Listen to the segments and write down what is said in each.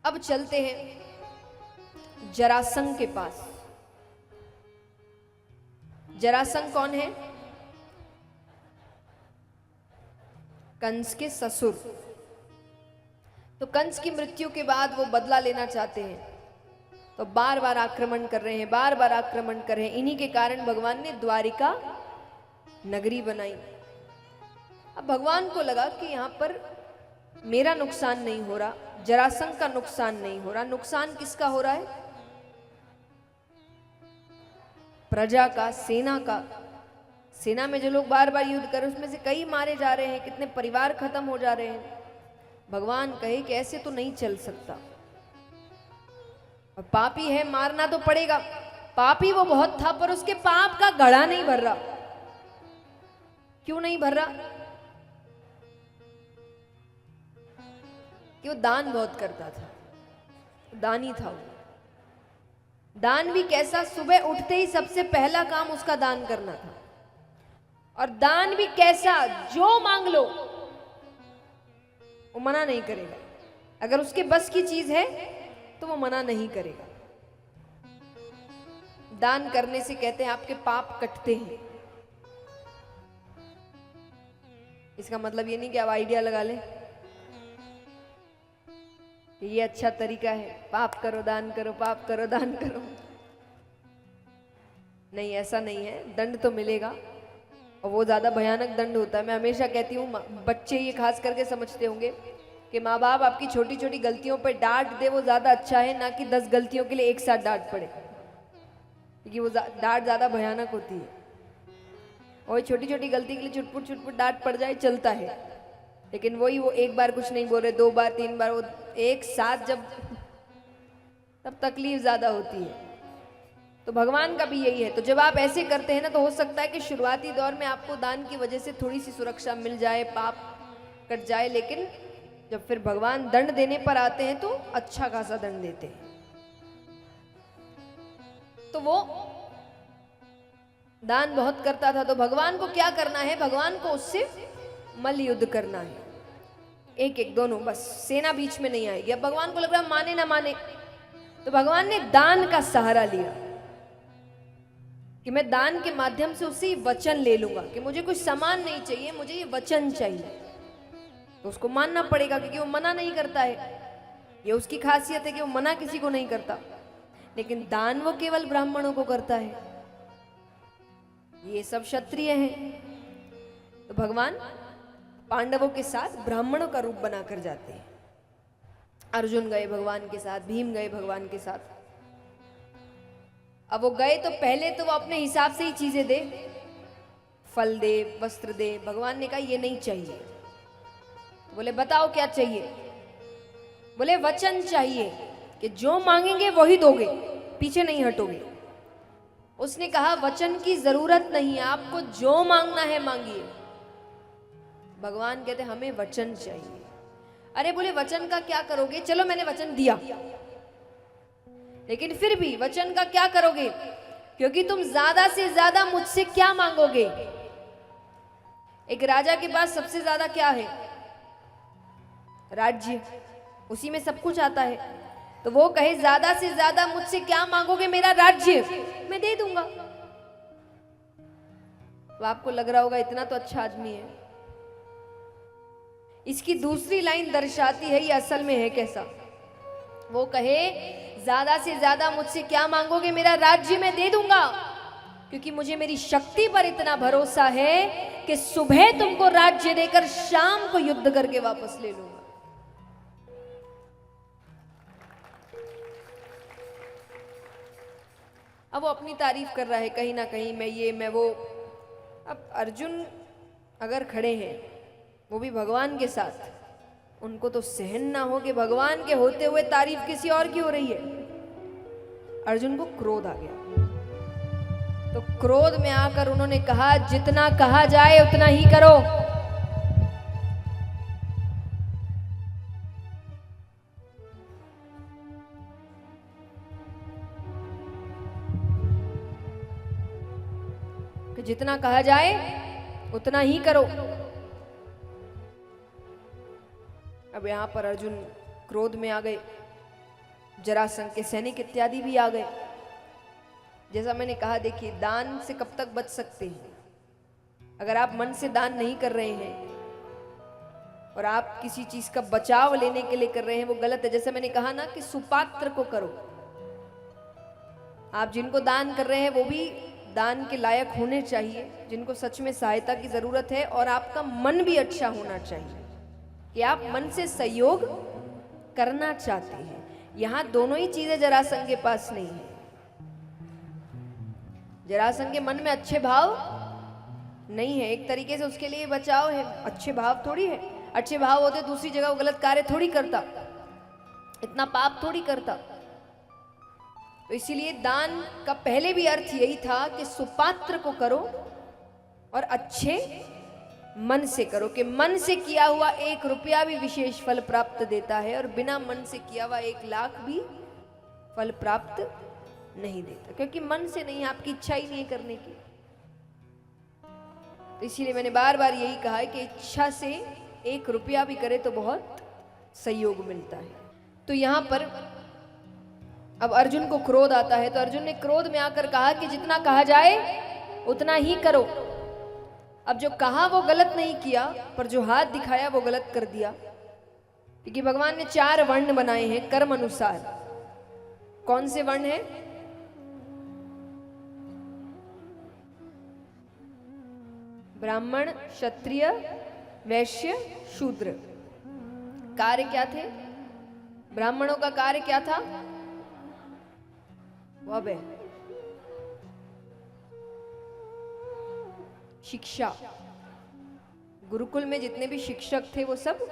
अब चलते हैं जरासंध के पास। जरासंध कौन है? कंस के ससुर। तो कंस की मृत्यु के बाद वो बदला लेना चाहते हैं, तो बार बार आक्रमण कर रहे हैं, बार बार आक्रमण कर रहे हैं। इन्हीं के कारण भगवान ने द्वारिका नगरी बनाई। अब भगवान को लगा कि यहां पर मेरा नुकसान नहीं हो रहा, जरासंध का नुकसान नहीं हो रहा, नुकसान किसका हो रहा है? प्रजा का, सेना का। सेना में जो लोग बार बार युद्ध कर रहे हैं उसमें से कई मारे जा रहे हैं, कितने परिवार खत्म हो जा रहे हैं। भगवान कहे कि ऐसे तो नहीं चल सकता, और पापी है, मारना तो पड़ेगा। पापी वो बहुत था, पर उसके पाप का घड़ा नहीं भर रहा। क्यों नहीं भर रहा? कि वो दान बहुत करता था, दानी था वो। दान भी कैसा? सुबह उठते ही सबसे पहला काम उसका दान करना था। और दान भी कैसा? जो मांग लो वो मना नहीं करेगा। अगर उसके बस की चीज है तो वो मना नहीं करेगा। दान करने से कहते हैं आपके पाप कटते हैं। इसका मतलब ये नहीं कि आप आइडिया लगा लें कि ये अच्छा तरीका है, पाप करो दान करो, पाप करो दान करो। नहीं, ऐसा नहीं है। दंड तो मिलेगा, और वो ज्यादा भयानक दंड होता है। मैं हमेशा कहती हूँ, बच्चे ये खास करके समझते होंगे कि माँ बाप आपकी छोटी छोटी गलतियों पर डांट दे, वो ज्यादा अच्छा है ना कि 10 गलतियों के लिए एक साथ डांट पड़े, क्योंकि वो डांट ज्यादा भयानक होती है। और छोटी छोटी गलती के लिए चुटपुट चुटपुट डांट पड़ जाए चलता है, लेकिन वही वो एक बार कुछ नहीं बोल रहे, 2 बार 3 बार, वो एक साथ जब, तब तकलीफ ज्यादा होती है। तो भगवान का भी यही है। तो जब आप ऐसे करते हैं ना, तो हो सकता है कि शुरुआती दौर में आपको दान की वजह से थोड़ी सी सुरक्षा मिल जाए, पाप कट जाए, लेकिन जब फिर भगवान दंड देने पर आते हैं तो अच्छा खासा दंड देते हैं। तो वो दान बहुत करता था। तो भगवान को क्या करना है? भगवान को उससे मल्ल युद्ध करना है, एक एक दोनों, बस सेना बीच में नहीं आएगी। अब भगवान को लग रहा माने ना माने, तो भगवान ने दान का सहारा लिया कि मैं दान के माध्यम से उससे वचन ले लूंगा कि मुझे कुछ सामान नहीं चाहिए, मुझे ये वचन चाहिए। तो उसको मानना पड़ेगा, क्योंकि वो मना नहीं करता है। ये उसकी खासियत है कि वो मना किसी को नहीं करता, लेकिन दान वो केवल ब्राह्मणों को करता है। ये सब क्षत्रिय हैं। तो भगवान पांडवों के साथ ब्राह्मणों का रूप बनाकर जाते हैं। अर्जुन गए भगवान के साथ, भीम गए भगवान के साथ। अब वो गए तो पहले तो वो अपने हिसाब से ही चीजें दे, फल दे, वस्त्र दे। भगवान ने कहा ये नहीं चाहिए। बोले बताओ क्या चाहिए? बोले वचन चाहिए कि जो मांगेंगे वही दोगे, पीछे नहीं हटोगे। उसने कहा वचन की जरूरत नहीं है, आपको जो मांगना है मांगिए। भगवान कहते हमें वचन चाहिए। अरे बोले वचन का क्या करोगे? चलो मैंने वचन दिया, लेकिन फिर भी वचन का क्या करोगे? क्योंकि तुम ज्यादा से ज्यादा मुझसे क्या मांगोगे? एक राजा के पास सबसे ज्यादा क्या है? राज्य, उसी में सब कुछ आता है। तो वो कहे ज्यादा से ज्यादा मुझसे क्या मांगोगे? मेरा राज्य, मैं दे दूंगा। तो आपको लग रहा होगा इतना तो अच्छा आदमी है। इसकी दूसरी लाइन दर्शाती है ये असल में है कैसा। वो कहे ज्यादा से ज्यादा मुझसे क्या मांगोगे? मेरा राज्य मैं दे दूंगा, क्योंकि मुझे मेरी शक्ति पर इतना भरोसा है कि सुबह तुमको राज्य देकर शाम को युद्ध करके वापस ले लूंगा। अब वो अपनी तारीफ कर रहा है कहीं ना कहीं, मैं ये मैं वो। अब अर्जुन अगर खड़े हैं, वो भी भगवान के साथ, उनको तो सहन ना हो कि भगवान के होते हुए तारीफ किसी और की हो रही है। अर्जुन को क्रोध आ गया। तो क्रोध में आकर उन्होंने कहा जितना कहा जाए उतना ही करो। कि जितना कहा जाए उतना ही करो। अब यहां पर अर्जुन क्रोध में आ गए। जरासंध के सैनिक इत्यादि भी आ गए। जैसा मैंने कहा, देखिए दान से कब तक बच सकते हैं? अगर आप मन से दान नहीं कर रहे हैं और आप किसी चीज का बचाव लेने के लिए कर रहे हैं, वो गलत है। जैसे मैंने कहा ना कि सुपात्र को करो। आप जिनको दान कर रहे हैं वो भी दान के लायक होने चाहिए, जिनको सच में सहायता की जरूरत है, और आपका मन भी अच्छा होना चाहिए कि आप मन से सहयोग करना चाहते हैं। यहां दोनों ही चीजें जरासंध के पास नहीं है। जरासंध के मन में अच्छे भाव नहीं है, एक तरीके से उसके लिए बचाव है, अच्छे भाव थोड़ी है। अच्छे भाव होते दूसरी जगह वो गलत कार्य थोड़ी करता, इतना पाप थोड़ी करता। तो इसीलिए दान का पहले भी अर्थ यही था कि सुपात्र को करो और अच्छे मन से करो, कि मन से किया हुआ 1 रुपया भी विशेष फल प्राप्त देता है और बिना मन से किया हुआ 1 लाख भी फल प्राप्त नहीं देता, क्योंकि मन से नहीं, आपकी इच्छा ही नहीं है करने की। तो इसीलिए मैंने बार बार यही कहा है कि इच्छा से 1 रुपया भी करे तो बहुत सहयोग मिलता है। तो यहां पर अब अर्जुन को क्रोध आता है, तो अर्जुन ने क्रोध में आकर कहा कि जितना कहा जाए उतना ही करो। अब जो कहा वो गलत नहीं किया, पर जो हाथ दिखाया वो गलत कर दिया, क्योंकि भगवान ने 4 वर्ण बनाए हैं कर्म अनुसार। कौन से वर्ण हैं? ब्राह्मण, क्षत्रिय, वैश्य, शूद्र। कार्य क्या थे? ब्राह्मणों का कार्य क्या था? वो है शिक्षा। गुरुकुल में जितने भी शिक्षक थे वो सब,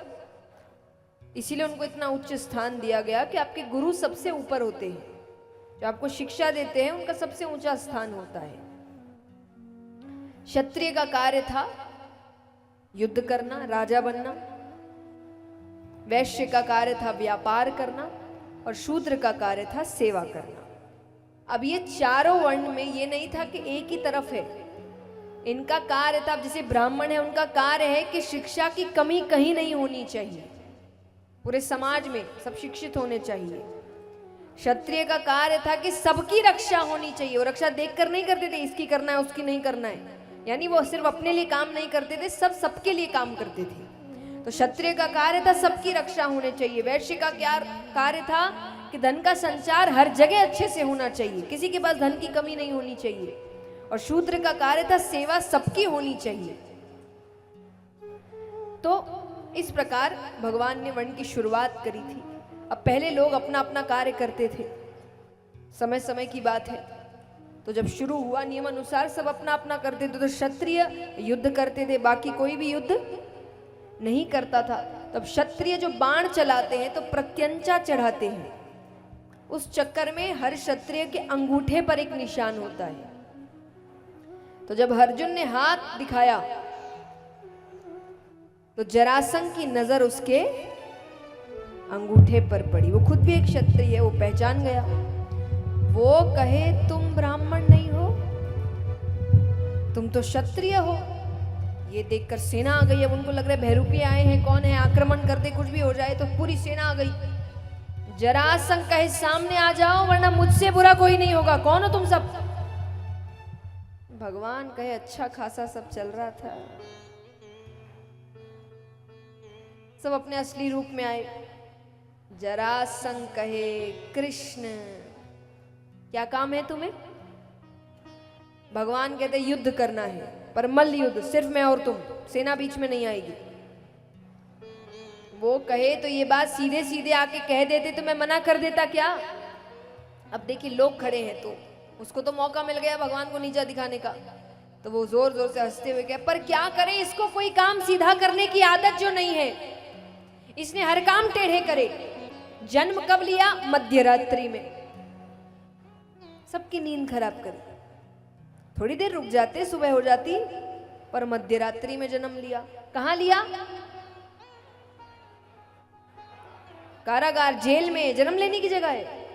इसीलिए उनको इतना उच्च स्थान दिया गया कि आपके गुरु सबसे ऊपर होते हैं। जो आपको शिक्षा देते हैं उनका सबसे ऊंचा स्थान होता है। क्षत्रिय का कार्य था युद्ध करना, राजा बनना। वैश्य का कार्य था व्यापार करना, और शूद्र का कार्य था सेवा करना। अब ये चारों वर्ण में ये नहीं था कि एक ही तरफ है, इनका कार्य था। जैसे ब्राह्मण है, उनका कार्य है कि शिक्षा की कमी कहीं नहीं होनी चाहिए, पूरे समाज में सब शिक्षित होने चाहिए। क्षत्रिय का कार्य था कि सबकी रक्षा होनी चाहिए। वो रक्षा देखकर नहीं करते थे, इसकी करना है उसकी नहीं करना है, यानी वो सिर्फ अपने लिए काम नहीं करते थे, सब सबके लिए काम करते थे। तो क्षत्रिय का कार्य था सबकी रक्षा होने चाहिए। वैश्य का क्या कार्य था कि धन का संचार हर जगह अच्छे से होना चाहिए, किसी के पास धन की कमी नहीं होनी चाहिए। और शूद्र का कार्य था सेवा सबकी होनी चाहिए। तो इस प्रकार भगवान ने वर्ण की शुरुआत करी थी। अब पहले लोग अपना अपना कार्य करते थे, समय समय की बात है। तो जब शुरू हुआ नियम अनुसार सब अपना अपना करते थे। तो क्षत्रिय युद्ध करते थे, बाकी कोई भी युद्ध नहीं करता था। तब क्षत्रिय जो बाण चलाते हैं तो प्रत्यंचा चढ़ाते हैं, उस चक्कर में हर क्षत्रिय के अंगूठे पर एक निशान होता है। तो जब अर्जुन ने हाथ दिखाया तो जरासंध की नजर उसके अंगूठे पर पड़ी। वो खुद भी एक क्षत्रिय है, वो पहचान गया। वो कहे तुम ब्राह्मण नहीं हो, तुम तो क्षत्रिय हो। ये देखकर सेना आ गई। अब उनको लग रहा है बहरूपी आए हैं, कौन है, आक्रमण कर दे, कुछ भी हो जाए। तो पूरी सेना आ गई। जरासंध कहे सामने आ जाओ वरना मुझसे बुरा कोई नहीं होगा, कौन हो तुम सब? भगवान कहे अच्छा खासा सब चल रहा था, सब अपने असली रूप में आए। जरासंध कहे कृष्ण क्या काम है तुम्हें? भगवान कहते युद्ध करना है, पर मल्ल युद्ध, सिर्फ मैं और तुम, सेना बीच में नहीं आएगी। वो कहे तो ये बात सीधे सीधे आके कह देते तो मैं मना कर देता क्या? अब देखिए लोग खड़े हैं तो उसको तो मौका मिल गया भगवान को नीचा दिखाने का। तो वो जोर जोर से हंसते हुए कहे पर क्या करें, इसको कोई काम सीधा करने की आदत जो नहीं है, इसने हर काम टेढ़े करे। जन्म कब लिया? मध्य रात्रि में। सबकी नींद खराब करी। थोड़ी देर रुक जाते, सुबह हो जाती, पर मध्य रात्रि में जन्म लिया। कहां लिया? कारागार, जेल में जन्म लेने की जगह है।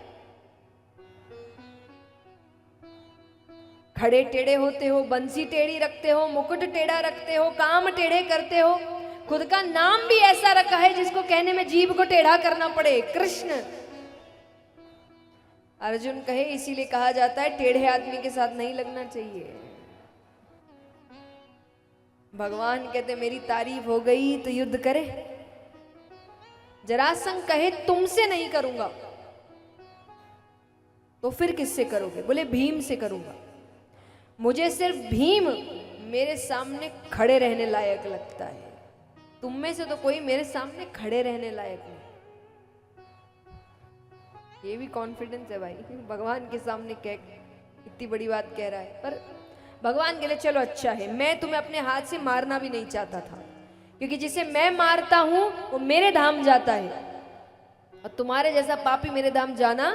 खड़े टेढ़े होते हो, बंसी टेढ़ी रखते हो, मुकुट टेढ़ा रखते हो, काम टेढ़े करते हो, खुद का नाम भी ऐसा रखा है जिसको कहने में जीभ को टेढ़ा करना पड़े, कृष्ण। अर्जुन कहे इसीलिए कहा जाता है टेढ़े आदमी के साथ नहीं लगना चाहिए। भगवान कहते मेरी तारीफ हो गई तो युद्ध करे। जरासंध कहे तुमसे नहीं करूंगा, तो फिर किससे करोगे? बोले भीम से करूंगा। मुझे सिर्फ भीम मेरे सामने खड़े रहने लायक लगता है, तुम में से तो कोई मेरे सामने खड़े रहने लायक नहीं। ये भी कॉन्फिडेंस है भाई, भगवान के सामने कह इतनी बड़ी बात कह रहा है। पर भगवान के लिए चलो अच्छा है, मैं तुम्हें अपने हाथ से मारना भी नहीं चाहता था, क्योंकि जिसे मैं मारता हूं वो मेरे धाम जाता है, और तुम्हारे जैसा पापी मेरे धाम जाना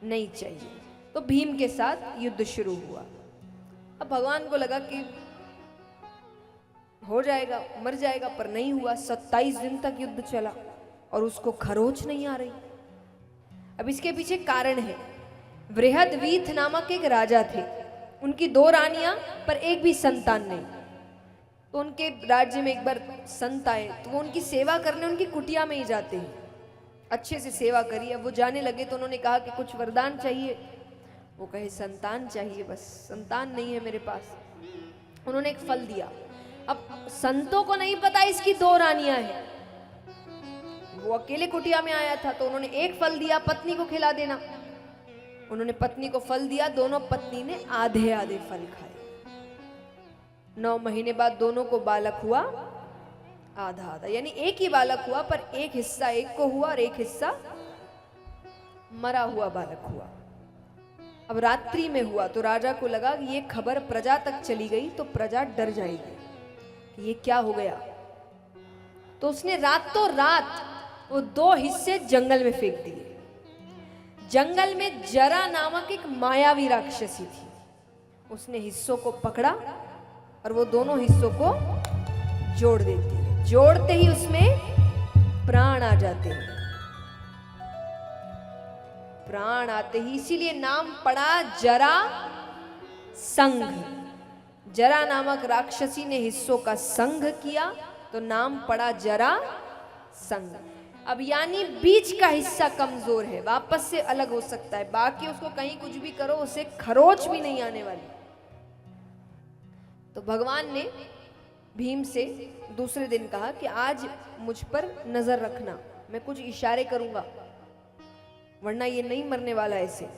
नहीं चाहिए। तो भीम के साथ युद्ध शुरू हुआ। अब भगवान को लगा कि हो जाएगा, मर जाएगा, पर नहीं हुआ। 27 दिन तक युद्ध चला और उसको खरोच नहीं आ रही। अब इसके पीछे कारण है। बृहदवीथ नामक एक राजा थे, उनकी 2 रानियां, पर एक भी संतान नहीं। तो उनके राज्य में एक बार संत आए, तो वो उनकी सेवा करने उनकी कुटिया में ही जाते हैं, अच्छे से सेवा करिए। अब वो जाने लगे तो उन्होंने कहा कि कुछ वरदान चाहिए। वो कहे संतान चाहिए, बस संतान नहीं है मेरे पास। उन्होंने एक फल दिया। अब संतों को नहीं पता इसकी 2 रानियां हैं, वो अकेले कुटिया में आया था, तो उन्होंने एक फल दिया, पत्नी को खिला देना। उन्होंने पत्नी को फल दिया, दोनों पत्नी ने आधे आधे फल खाए। 9 महीने बाद दोनों को बालक हुआ, आधा आधा, यानी एक ही बालक हुआ, पर एक हिस्सा एक को हुआ और एक हिस्सा मरा हुआ बालक हुआ। अब रात्रि में हुआ तो राजा को लगा कि ये खबर प्रजा तक चली गई तो प्रजा डर जाएगी कि ये क्या हो गया। तो उसने रातों रात वो 2 हिस्से जंगल में फेंक दिए। जंगल में जरा नामक एक मायावी राक्षसी थी, उसने हिस्सों को पकड़ा और वो दोनों हिस्सों को जोड़ देती है। जोड़ते ही उसमें प्राण आ जाते हैं। प्राण आते ही इसीलिए नाम पड़ा जरा संघ। जरा नामक राक्षसी ने हिस्सों का संघ किया तो नाम पड़ा जरा संघ। अब यानी बीच का हिस्सा कमजोर है, वापस से अलग हो सकता है, बाकी उसको कहीं कुछ भी करो उसे खरोच भी नहीं आने वाली। तो भगवान ने भीम से दूसरे दिन कहा कि आज मुझ पर नजर रखना, मैं कुछ इशारे करूंगा वरना ये नहीं मरने वाला ऐसे।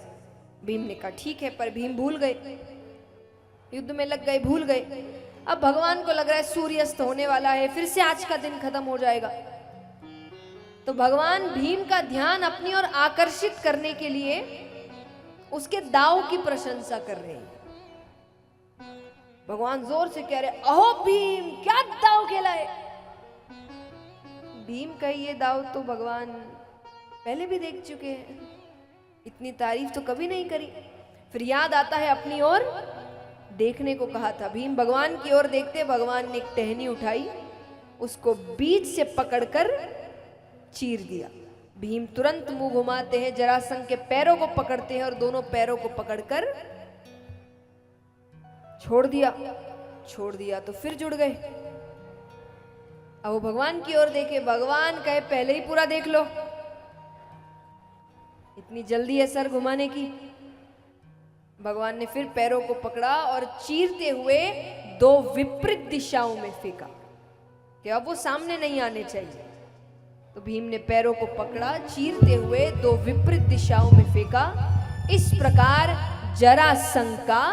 भीम ने कहा ठीक है, पर भीम भूल गए, युद्ध में लग गए, भूल गए। अब भगवान को लग रहा है सूर्यास्त होने वाला है, फिर से आज का दिन खत्म हो जाएगा। तो भगवान भीम का ध्यान अपनी ओर आकर्षित करने के लिए उसके दाव की प्रशंसा कर रहे हैं। भगवान जोर से कह रहे, अहो भीम क्या दाव खेला है। भीम का ये दाव तो भगवान पहले भी देख चुके हैं, इतनी तारीफ तो कभी नहीं करी। फिर याद आता है अपनी ओर देखने को कहा था। भीम भगवान की ओर देखते, भगवान ने एक टहनी उठाई, उसको बीच से पकड़कर चीर दिया। भीम तुरंत मुंह घुमाते हैं, जरासंध के पैरों को पकड़ते हैं और दोनों पैरों को पकड़कर छोड़ दिया तो फिर जुड़ गए। अब वो भगवान की ओर देखे, भगवान कहे पहले ही पूरा देख लो, इतनी जल्दी है सर घुमाने की। भगवान ने फिर पैरों को पकड़ा और चीरते हुए 2 विपरीत दिशाओं में फेंका कि अब वो सामने नहीं आने चाहिए। तो भीम ने पैरों को पकड़ा, चीरते हुए 2 विपरीत दिशाओं में फेंका। इस प्रकार जरासंध का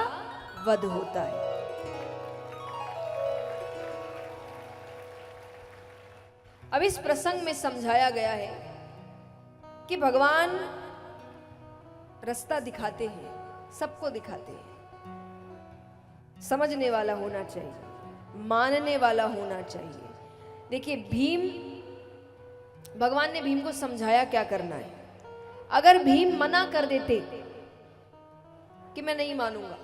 वध होता है। अब इस प्रसंग में समझाया गया है कि भगवान रास्ता दिखाते हैं, सबको दिखाते हैं। समझने वाला होना चाहिए, मानने वाला होना चाहिए। देखिए भीम, भगवान ने भीम को समझाया क्या करना है। अगर भीम मना कर देते कि मैं नहीं मानूंगा,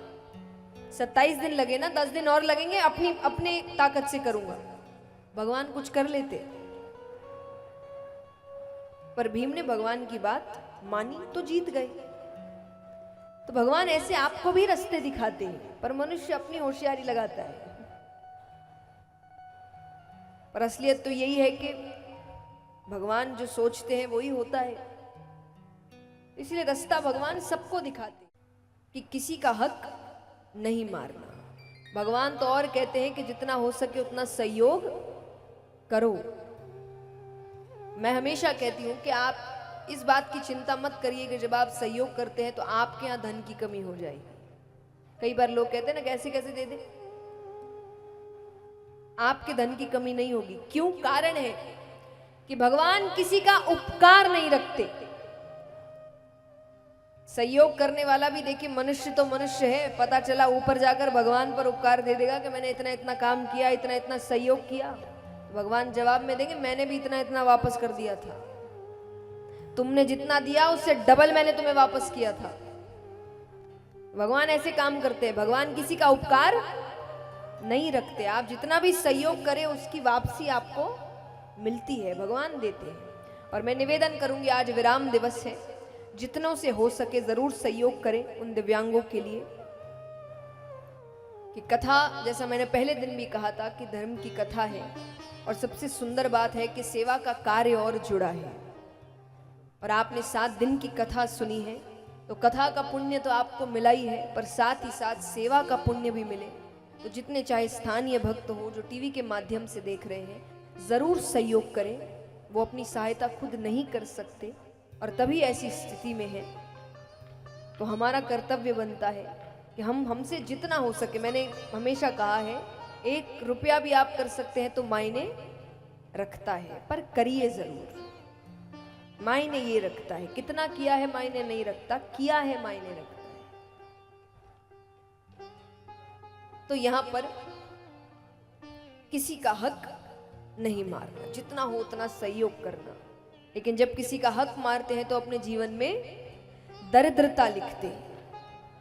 27 दिन लगे ना, 10 दिन और लगेंगे, अपनी ताकत से करूंगा, भगवान कुछ कर लेते। पर भीम ने भगवान की बात मानी तो जीत गए। तो भगवान ऐसे आपको भी रास्ते दिखाते हैं, पर मनुष्य अपनी होशियारी लगाता है। पर असलियत तो यही है कि भगवान जो सोचते हैं वही होता है। इसलिए रास्ता भगवान सबको दिखाते कि किसी का हक नहीं मारना। भगवान तो और कहते हैं कि जितना हो सके उतना सहयोग करो। मैं हमेशा कहती हूं कि आप इस बात की चिंता मत करिए कि जब आप सहयोग करते हैं तो आपके यहां धन की कमी हो जाएगी। कई बार लोग कहते हैं ना कैसे कैसे दे दे, आपके धन की कमी नहीं होगी। क्यों? कारण है कि भगवान किसी का उपकार नहीं रखते। सहयोग करने वाला भी देखिए मनुष्य तो मनुष्य है, पता चला ऊपर जाकर भगवान पर उपकार दे देगा कि मैंने इतना इतना काम किया, इतना इतना सहयोग किया। भगवान जवाब में देंगे मैंने भी इतना इतना वापस कर दिया था, तुमने जितना दिया उससे डबल मैंने तुम्हें वापस किया था। भगवान ऐसे काम करते हैं, भगवान किसी का उपकार नहीं रखते। आप जितना भी सहयोग करें उसकी वापसी आपको मिलती है, भगवान देते हैं। और मैं निवेदन करूंगी, आज विराम दिवस है, जितनों से हो सके जरूर सहयोग करें उन दिव्यांगों के लिए। कि कथा, जैसा मैंने पहले दिन भी कहा था कि धर्म की कथा है, और सबसे सुंदर बात है कि सेवा का कार्य और जुड़ा है। और आपने 7 दिन की कथा सुनी है, तो कथा का पुण्य तो आपको मिला ही है, पर साथ ही साथ सेवा का पुण्य भी मिले। तो जितने चाहे स्थानीय भक्त हो जो टीवी के माध्यम से देख रहे हैं, जरूर सहयोग करें। वो अपनी सहायता खुद नहीं कर सकते, और तभी ऐसी स्थिति में है तो हमारा कर्तव्य बनता है कि हमसे जितना हो सके। मैंने हमेशा कहा है 1 रुपया भी आप कर सकते हैं तो मायने रखता है, पर करिए जरूर। मायने ये रखता है, कितना किया है मायने नहीं रखता, किया है मायने रखता है। तो यहां पर किसी का हक नहीं मारना, जितना हो उतना सहयोग करना। लेकिन जब किसी का हक मारते हैं तो अपने जीवन में दरिद्रता लिखते हैं।